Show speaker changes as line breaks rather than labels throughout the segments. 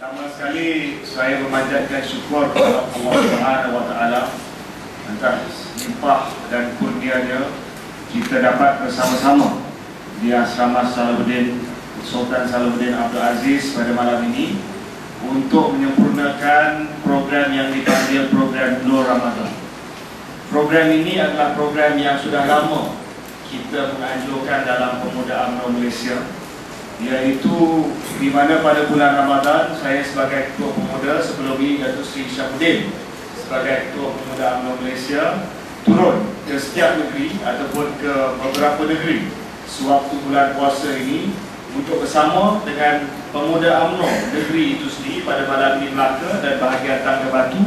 Pertama sekali saya memanjatkan syukur kepada Allah Subhanahu Wa Taala atas limpah dan kurnianya kita dapat bersama-sama di Asrama Salahuddin Sultan Salahuddin Abdul Aziz pada malam ini untuk menyempurnakan program yang dipanggil program Nur Ramadan. Program ini adalah program yang sudah lama kita menganjurkan dalam Pemuda UMNO Malaysia, iaitu di mana pada bulan Ramadan saya sebagai Ketua Pemuda, sebelum ini Datuk Seri Syafuddin sebagai Ketua Pemuda UMNO Malaysia turun ke setiap negeri ataupun ke beberapa negeri sewaktu bulan puasa ini untuk bersama dengan Pemuda UMNO negeri itu sendiri pada malam di Melaka dan bahagian Tangga Batu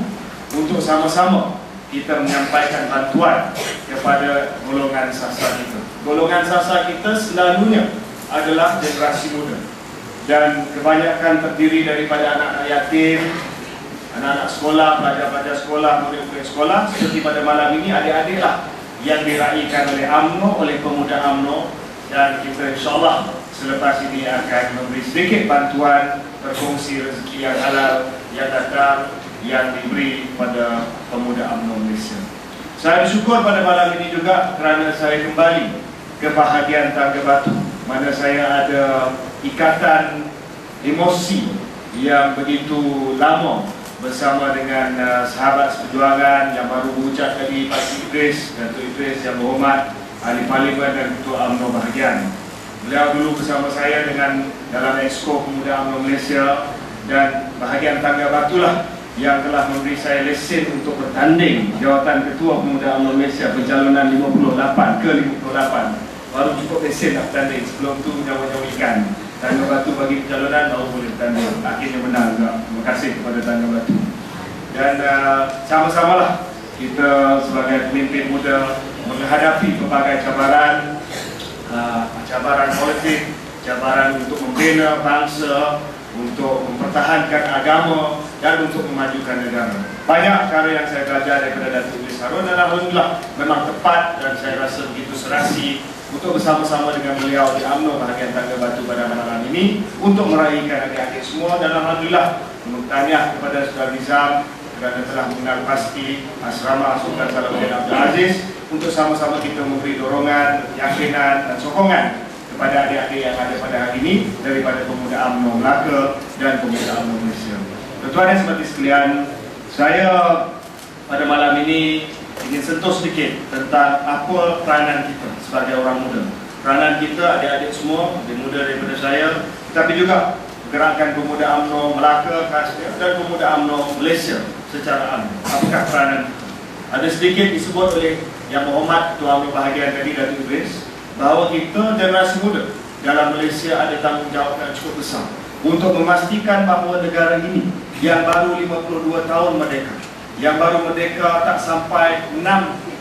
untuk sama-sama kita menyampaikan bantuan kepada golongan sasar kita. Golongan sasar kita selalunya adalah generasi muda dan kebanyakan terdiri daripada anak-anak yatim, anak-anak sekolah, pelajar-pelajar sekolah, murid-murid sekolah. Seperti pada malam ini, adik-adiklah yang diraikan oleh UMNO, oleh Pemuda UMNO, dan kita insyaAllah selepas ini akan memberi sedikit bantuan berkongsi rezeki yang halal yang datang yang diberi pada Pemuda UMNO Malaysia. Saya bersyukur pada malam ini juga kerana saya kembali ke bahagian Tangga Batu, mana saya ada ikatan emosi yang begitu lama bersama dengan sahabat seperjuangan yang baru berucap tadi, Pak Idris, Datuk Idris yang berhormat, Ahli Parlimen dan Ketua UMNO bahagian. Beliau dulu bersama saya dengan dalam Exco Pemuda UMNO Malaysia, dan bahagian Tangga Batu lah yang telah memberi saya lesen untuk bertanding jawatan Ketua Pemuda UMNO Malaysia pencalonan 58 ke 58. Baru cukup lesen nak bertanding, sebelum tu nyawa-nyawa ikan. Tangga Batu bagi pencalonan baru boleh bertanding. Akhirnya menang juga. Terima kasih kepada Tangga Batu. Dan sama-samalah kita sebagai pemimpin muda menghadapi pelbagai cabaran, cabaran politik, cabaran untuk membina bangsa, untuk mempertahankan agama dan untuk memajukan negara. Banyak cara yang saya belajar daripada Datuk Idris Harun dan alhamdulillah memang tepat, dan saya rasa begitu serasi untuk bersama-sama dengan beliau di UMNO bahagian Tangga Batu pada malam ini untuk meraihkan adik-adik semua. Dan alhamdulillah tahniah kepada Saudara Nizam kerana telah mengenal pasti Asrama Sultan Salahuddin Abdul Aziz untuk sama-sama kita memberi dorongan, keyakinan dan sokongan kepada adik-adik yang ada pada hari ini daripada Pemuda UMNO Melaka dan Pemuda UMNO Malaysia. Tuan-tuan dan saudari sekalian, saya pada malam ini ingin sentuh sedikit tentang apa peranan kita sebagai orang muda. Peranan kita, adik-adik semua, lebih muda daripada saya, tetapi juga gerakan Pemuda UMNO Melaka khasnya dan Pemuda UMNO Malaysia secara umum. Apakah peranan kita? Ada sedikit disebut oleh Yang Berhormat Ketua UMNO bahagian tadi, Datuk Idris, bahawa kita generasi muda dalam Malaysia ada tanggungjawab yang cukup besar untuk memastikan bahawa negara ini yang baru 52 tahun merdeka, yang baru merdeka tak sampai 6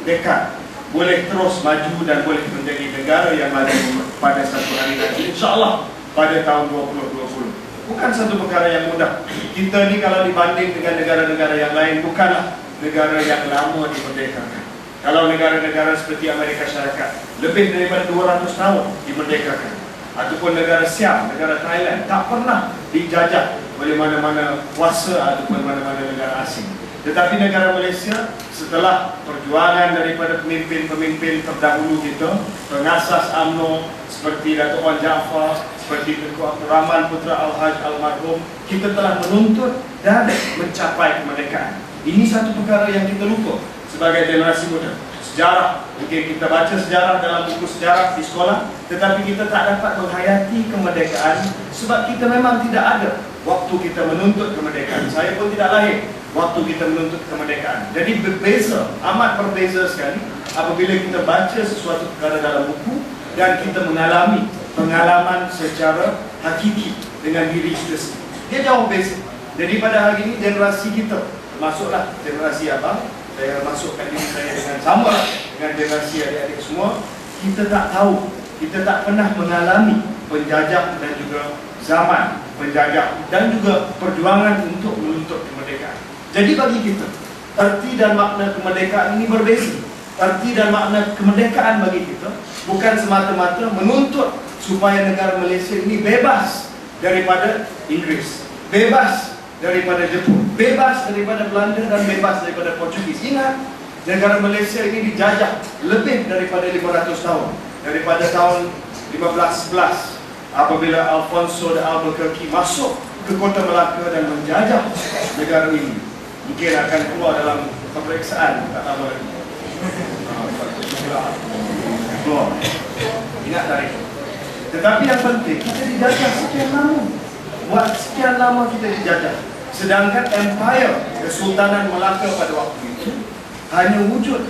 dekad, boleh terus maju dan boleh menjadi negara yang maju pada satu hari nanti, insyaAllah pada tahun 2020. Bukan satu perkara yang mudah. Kita ni kalau dibanding dengan negara-negara yang lain, bukanlah negara yang lama dimerdekakan. Kalau negara-negara seperti Amerika Syarikat lebih daripada 200 tahun dimerdekakan, ataupun negara Siam, negara Thailand tak pernah dijajah oleh mana-mana kuasa ataupun mana-mana negara asing. Tetapi negara Malaysia setelah perjuangan daripada pemimpin-pemimpin terdahulu kita, pengasas UMNO seperti Datuk Wan Jaafar, seperti Tengku Abdul Rahman Putra Al-Haj Almarhum, kita telah menuntut dan mencapai kemerdekaan. Ini satu perkara yang kita lupa sebagai generasi muda. Sejarah, mungkin kita baca sejarah dalam buku sejarah di sekolah, tetapi kita tak dapat menghayati kemerdekaan sebab kita memang tidak ada waktu kita menuntut kemerdekaan. Saya pun tidak lahir waktu kita menuntut kemerdekaan. Jadi berbeza, amat berbeza sekali apabila kita baca sesuatu perkara dalam buku dan kita mengalami pengalaman secara hakiki dengan diri kita sendiri. Dia jauh beza. Jadi pada hari ini generasi kita, termasuklah generasi abang, saya masukkan diri saya dengan sama dengan generasi adik-adik semua, kita tak tahu, kita tak pernah mengalami penjajah dan juga zaman penjajah dan juga perjuangan untuk menuntut kemerdekaan. Jadi bagi kita, arti dan makna kemerdekaan ini berbeza. Arti dan makna kemerdekaan bagi kita bukan semata-mata menuntut supaya negara Malaysia ini bebas daripada Inggris,
bebas daripada Jepun, bebas daripada Belanda, dan bebas daripada Portugis. Ingat, negara Malaysia ini dijajah lebih daripada 500 tahun. Daripada tahun 1511, apabila Alfonso de Albuquerque masuk ke kota Melaka dan menjajah negara ini. Mungkin akan keluar dalam pemeriksaan tak lama lagi. Keluar. Ingat tarikh. Tetapi yang penting, kita dijajah sekian lama. Buat sekian lama kita dijajah. Sedangkan empire Kesultanan Melaka pada waktu itu hanya wujud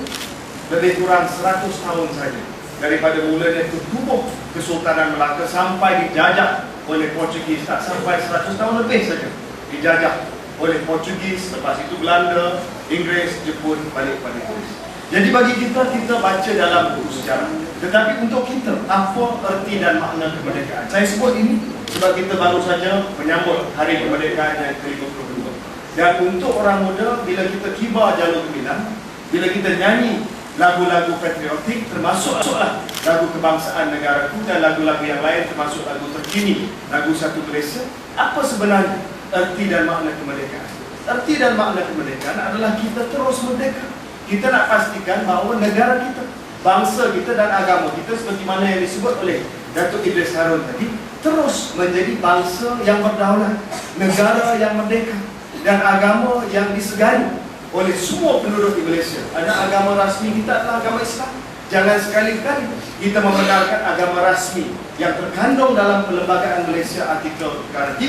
lebih kurang 100 tahun saja. Daripada mulanya tubuh Kesultanan Melaka sampai dijajah oleh Portugis, tak sampai 100 tahun lebih saja dijajah oleh Portugis, lepas itu Belanda, Inggris, Jepun, balik pada Inggris. Jadi bagi kita, kita baca dalam buku sejarah. Tetapi untuk kita, apa erti dan makna kemerdekaan? Saya sebut ini sebab kita baru saja menyambut Hari Kemerdekaan yang ke-52. Dan untuk orang muda, bila kita kibar jalur gemilang, bila kita nyanyi lagu-lagu patriotik, termasuklah lagu kebangsaan negaraku dan lagu-lagu yang lain, termasuk lagu terkini, lagu Satu Malaysia, apa sebenarnya erti dan makna kemerdekaan? Erti dan makna kemerdekaan adalah kita terus merdeka. Kita nak pastikan bahawa negara kita, bangsa kita dan agama kita, seperti mana yang disebut oleh Datuk Idris Harun tadi, terus menjadi bangsa yang berdaulat, negara yang merdeka, dan agama yang disegani oleh semua penduduk di Malaysia. Ada agama rasmi kita adalah agama Islam. Jangan sekali-kali kita membenarkan agama rasmi yang terkandung dalam Perlembagaan Malaysia artikel perkara 3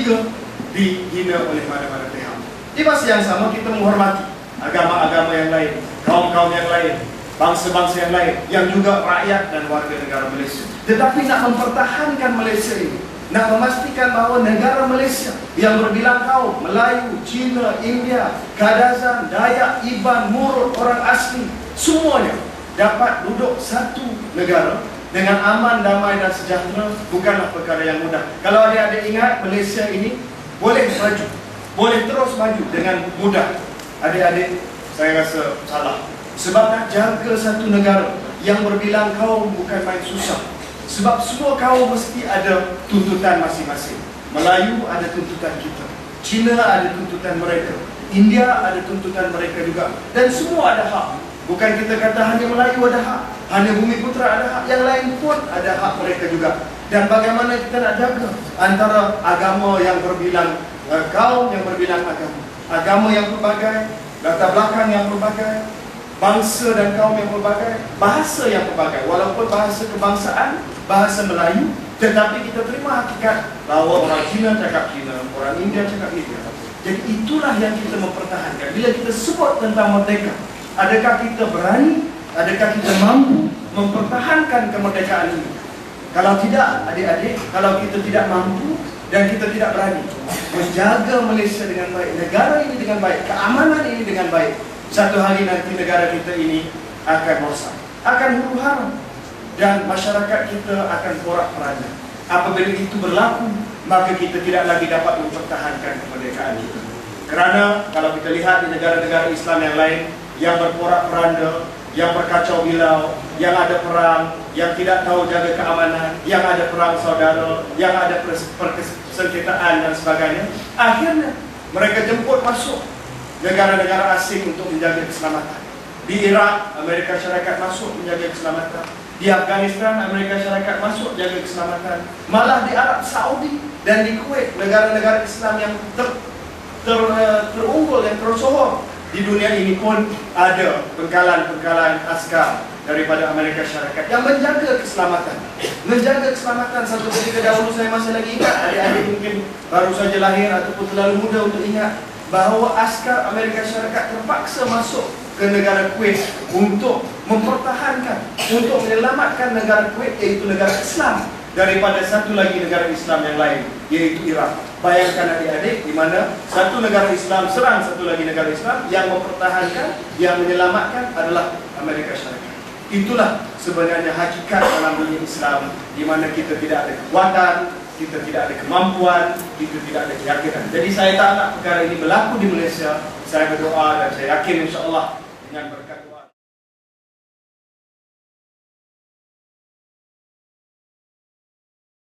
dihina oleh mana-mana pihak. Di masa yang sama kita menghormati agama-agama yang lain, kaum-kaum yang lain, bangsa-bangsa yang lain, yang juga rakyat dan warga negara Malaysia. Tetapi nak mempertahankan Malaysia ini, nak memastikan bahawa negara Malaysia yang berbilang kaum, Melayu, Cina, India, Kadazan, Dayak, Iban, Murut, orang asli, semuanya dapat duduk satu negara dengan aman, damai dan sejahtera, bukanlah perkara yang mudah. Kalau adik-adik ingat, Malaysia ini boleh maju, boleh terus maju dengan mudah. Adik-adik, saya rasa salah. Sebab nak jaga satu negara yang berbilang kaum bukan main susah. Sebab semua kaum mesti ada tuntutan masing-masing. Melayu ada tuntutan kita, Cina ada tuntutan mereka, India ada tuntutan mereka juga. Dan semua ada hak. Bukan kita kata hanya Melayu ada hak, hanya Bumiputra ada hak, yang lain pun ada hak mereka juga. Dan bagaimana kita nak jaga antara agama yang berbilang kaum yang berbilang agama yang berbagai, latar belakang yang berbagai, bangsa dan kaum yang berbagai, bahasa yang berbagai. Walaupun bahasa kebangsaan, bahasa Melayu, tetapi kita terima hakikat bahawa orang Cina cakap Cina, orang India cakap India. Jadi itulah yang kita mempertahankan. Bila kita sebut tentang merdeka, adakah kita berani, adakah kita mampu mempertahankan kemerdekaan ini? Kalau tidak, adik-adik, kalau kita tidak mampu dan kita tidak berani menjaga Malaysia dengan baik, negara ini dengan baik, keamanan ini dengan baik, satu hari nanti negara kita ini akan rosak, akan huru-hara, dan masyarakat kita akan porak-poranda. Apabila itu berlaku, maka kita tidak lagi dapat mempertahankan kemerdekaan kita. Kerana kalau kita lihat di negara-negara Islam yang lain yang berporak-poranda, yang berkacau bilau, yang ada perang, yang tidak tahu jaga keamanan, yang ada perang saudara, yang ada persengketaan dan sebagainya, akhirnya mereka jemput masuk negara-negara asing untuk menjaga keselamatan. Di Iraq, Amerika Syarikat masuk menjaga keselamatan. Di Afghanistan, Amerika Syarikat masuk jaga keselamatan. Malah di Arab Saudi dan di Kuwait, negara-negara Islam yang terunggul, yang tersohor di dunia ini pun ada pengkalan-pengkalan askar daripada Amerika Syarikat yang menjaga keselamatan. Menjaga keselamatan. Satu ketika dahulu saya masih lagi ingat, adik-adik mungkin baru saja lahir ataupun terlalu muda untuk ingat, bahawa askar Amerika Syarikat terpaksa masuk ke negara Kuwait untuk mempertahankan, untuk menyelamatkan negara Kuwait, iaitu negara Islam, daripada satu lagi negara Islam yang lain, iaitu Iraq. Bayangkan adik-adik, di mana satu negara Islam serang satu lagi negara Islam, yang mempertahankan, yang menyelamatkan adalah Amerika Syarikat. Itulah sebenarnya hakikat dalam dunia Islam, di mana kita tidak ada kekuatan, kita tidak ada kemampuan, kita tidak ada keyakinan. Jadi saya tak nak perkara ini berlaku di Malaysia. Saya berdoa dan saya yakin insya-Allah dengan